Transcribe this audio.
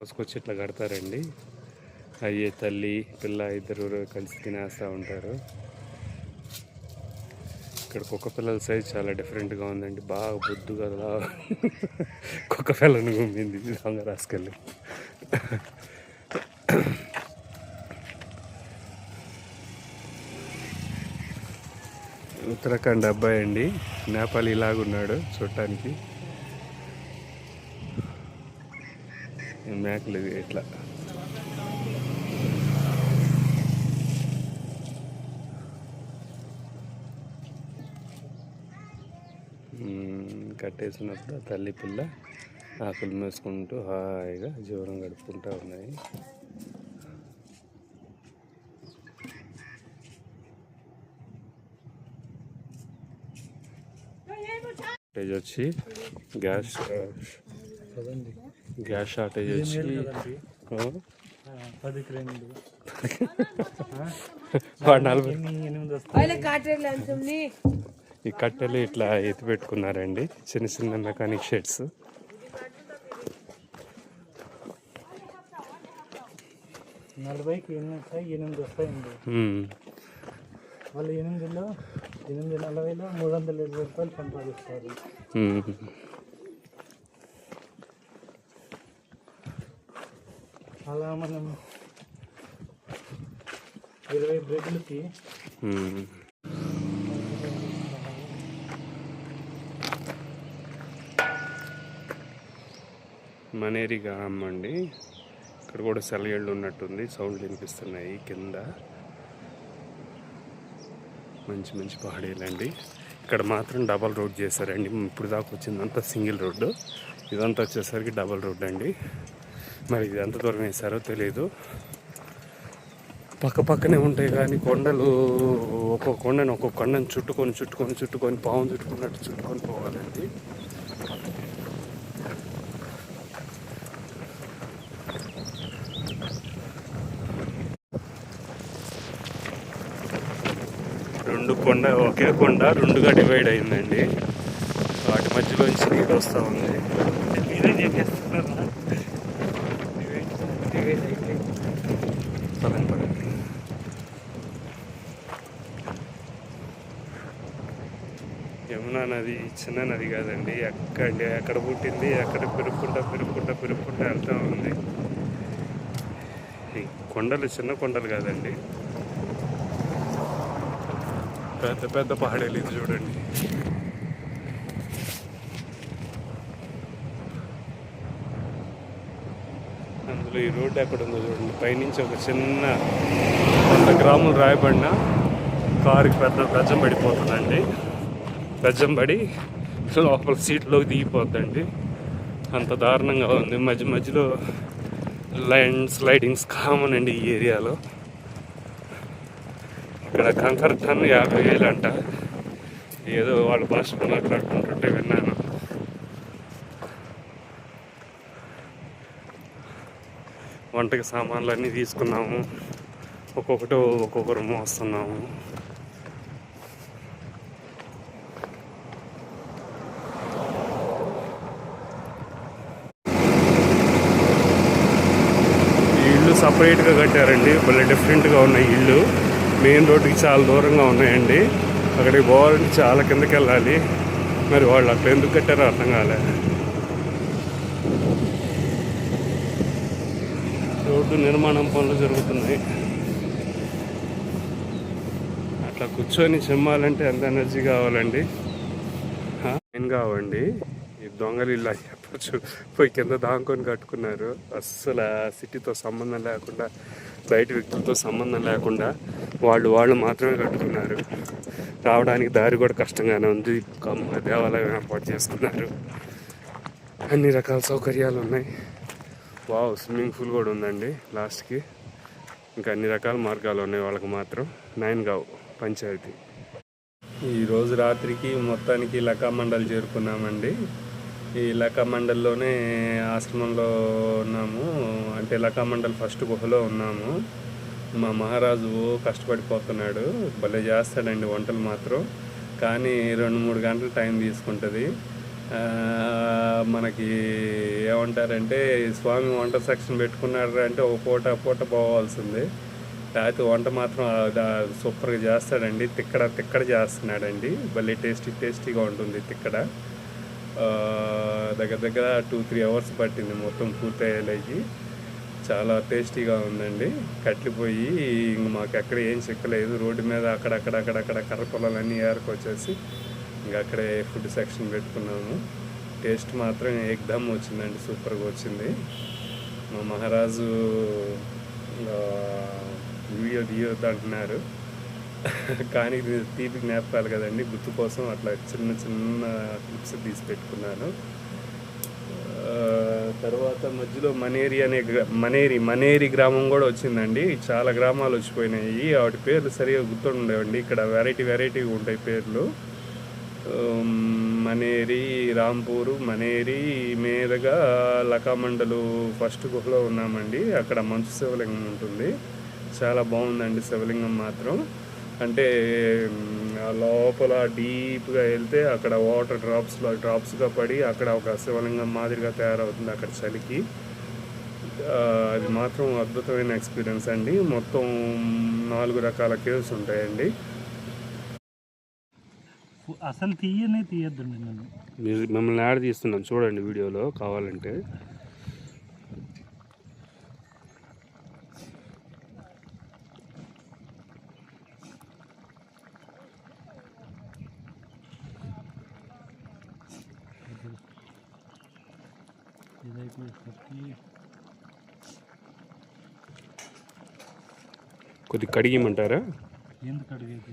తీసుకొచ్చి ఇట్లా కడతారండి. అయ్యే తల్లి పిల్ల ఇద్దరు కలిసి తినేస్తూ ఉంటారు. ఇక్కడ కుక్క పిల్లల సైజ్ చాలా డిఫరెంట్గా ఉందండి. బాగా బొద్దుగా కుక్క పిల్లను గుమ్మింది దొంగ రాసుకెళ్ళి. ఉత్తరాఖండ్ అబ్బాయి అండి, నేపాల్ ఇలాగున్నాడు చూడటానికి. మేకలు ఇట్లా కట్టేసినప్పుడు తల్లి పిల్ల ఆకులు మేసుకుంటూ హాయిగా జీవనం గడుపుకుంటూ ఉన్నాయి. షార్టేజ్ వచ్చి గ్యాస్ షార్టేజ్ వచ్చి ఈ కట్టెలు ఇట్లా ఎత్తి పెట్టుకున్నారండి. చిన్న చిన్న మెకానిక్ షెడ్స్. వాళ్ళు 840లో 370 రూపాయలు సంపాదిస్తారు. అలా మనం 20 బ్రెడ్లకి మనేరి గ్రామం అండి. ఇక్కడ కూడా సెలయేళ్ళు ఉన్నట్టుంది. సౌండ్లు వినిపిస్తున్నాయి కింద. మంచి మంచి పహాడీలండి. ఇక్కడ మాత్రం డబల్ రోడ్ చేశారండి. ఇప్పుడు దాకా వచ్చిందంతా సింగిల్ రోడ్డు, ఇదంతా వచ్చేసరికి డబల్ రోడ్ అండి. మరి ఇది ఎంత దూరం వేశారో తెలియదు. పక్క పక్కనే ఉంటాయి కానీ కొండలు ఒక్కొక్క కొండను చుట్టుకొని పాము చుట్టుకున్నట్టు చుట్టుకొని పోవాలండి. ఒకే కొండ రెండుగా డివైడ్ అయిందండి. వాటి మధ్యలోంచి నీరు వస్తూ ఉంది. యమునా నది చిన్న నది కాదండి. ఎక్కడ పుట్టింది, ఎక్కడ పెరుగుకుంటా వెళ్తూ ఉంది. ఈ కొండలు చిన్న కొండలు కాదండి, పెద్ద పెద్ద పహాడీలు. ఇది చూడండి. అందులో ఈ రోడ్డు ఎక్కడ ఉందో చూడండి. పైనుంచి ఒక చిన్న 100 గ్రాములు రాయబడిన కారుకి బెజ్జం పడిపోతుందండి. బెజ్జం పడి లోపల సీట్లోకి దిగిపోద్దండి. అంత దారుణంగా ఉంది. మధ్యలో స్లైడింగ్స్ కామన్ అండి ఈ ఏరియాలో. ఇక్కడ కంకర్ టన్ 50,000 అంట. ఏదో వాళ్ళ భాష మాట్లాడుకుంటుంటే విన్నాను. వంటకి సామాన్లు అన్నీ తీసుకున్నాము. ఒక్కొక్కరు మోస్తున్నాము. ఈ ఇల్లు సపరేట్గా కట్టారండి. భలే డిఫరెంట్గా ఉన్నాయి ఇల్లు. మెయిన్ రోడ్డుకి చాలా దూరంగా ఉన్నాయండి. అక్కడికి పోవాలంటే చాలా కిందకి వెళ్ళాలి. మరి వాళ్ళు అక్కడ ఎందుకు కట్టారో అర్థం కాలే. రోడ్డు నిర్మాణం పనులు జరుగుతున్నాయి. అట్లా కూర్చొని చెమ్మాలంటే ఎంత ఎనర్జీ కావాలండి. ఏం కావండి. ఈ దొంగలు ఇల్లు చెప్పచ్చు. పోయి కింద దాంకొని కట్టుకున్నారు. అస్సలు సిటీతో సంబంధం లేకుండా, బయట వ్యక్తులతో సంబంధం లేకుండా వాళ్ళు మాత్రమే కట్టుకున్నారు. రావడానికి దారి కూడా కష్టంగానే ఉంది. దేవాలయం ఏర్పాటు చేసుకున్నారు. అన్ని రకాల సౌకర్యాలు ఉన్నాయి. స్విమ్మింగ్ పూల్ కూడా ఉందండి లాస్ట్కి. ఇంకా అన్ని రకాల మార్గాలు ఉన్నాయి వాళ్ళకి మాత్రం. నాయన్గావ్ పంచాయతీ. ఈరోజు రాత్రికి మొత్తానికి లకా మండల్ చేరుకున్నామండి. ఈ లకా మండల్లోనే ఆశ్రమంలో ఉన్నాము. అంటే లకా మండల్ ఫస్ట్ గుహలో ఉన్నాము. మా మహారాజు కష్టపడిపోతున్నాడు. భలే చేస్తాడండి వంటలు మాత్రం. కానీ 2-3 గంటలు టైం తీసుకుంటుంది. మనకి ఏమంటారంటే స్వామి వంట సెక్షన్ పెట్టుకున్నాడు అంటే ఒక పూట పోవాల్సిందే. లేకపోతే వంట మాత్రం సూపర్గా చేస్తాడండి. తిక్కడ చేస్తున్నాడండి. భలే టేస్టీగా ఉంటుంది తిక్కడ. దగ్గర 2-3 అవర్స్ పట్టింది మొత్తం పూర్తయ్యేలాగి. చాలా టేస్టీగా ఉందండి. కట్లిపోయి ఇంక మాకు ఎక్కడ ఏం చిక్కలేదు. రోడ్డు మీద అక్కడక్కడ కర్ర పొలాలన్నీ ఏరుకొచ్చేసి ఇంక అక్కడే ఫుడ్ సెక్షన్ పెట్టుకున్నాము. టేస్ట్ మాత్రం ఏకదమ్ వచ్చిందండి, సూపర్గా వచ్చింది. మా మహారాజు వీడియో తీయొద్దు అంటున్నారు, కానీ తీపి జ్ఞాపకాలు కదండి, గుర్తు కోసం అట్లా చిన్న క్లిప్స్ తీసి పెట్టుకున్నాను. తర్వాత మధ్యలో మనేరి గ్రామం కూడా వచ్చిందండి. చాలా గ్రామాలు వచ్చిపోయినాయి. వాటి పేర్లు సరిగా గుర్తుండేవండి. ఇక్కడ వెరైటీ ఉంటాయి పేర్లు. మనేరి, రాంపూరు, మనేరి మీదుగా లకామండలు ఫస్ట్ గుహలో ఉన్నామండి. అక్కడ మంచు శివలింగం ఉంటుంది. చాలా బాగుందండి శివలింగం మాత్రం. అంటే లోపల డీప్గా వెళ్తే అక్కడ వాటర్ డ్రాప్స్గా పడి అక్కడ ఒక శివలింగం మాదిరిగా తయారవుతుంది అక్కడ చలికి. అది మాత్రం అద్భుతమైన ఎక్స్పీరియన్స్ అండి. మొత్తం 4 రకాల కేవ్స్ ఉంటాయండి. అసలు తీయద్దండి నన్ను. మిమ్మల్ని యాడ్ తీస్తున్నాను చూడండి వీడియోలో కావాలంటే. కొద్దిగా కడిగిమంటారా? ఎందుకు అడిగేది?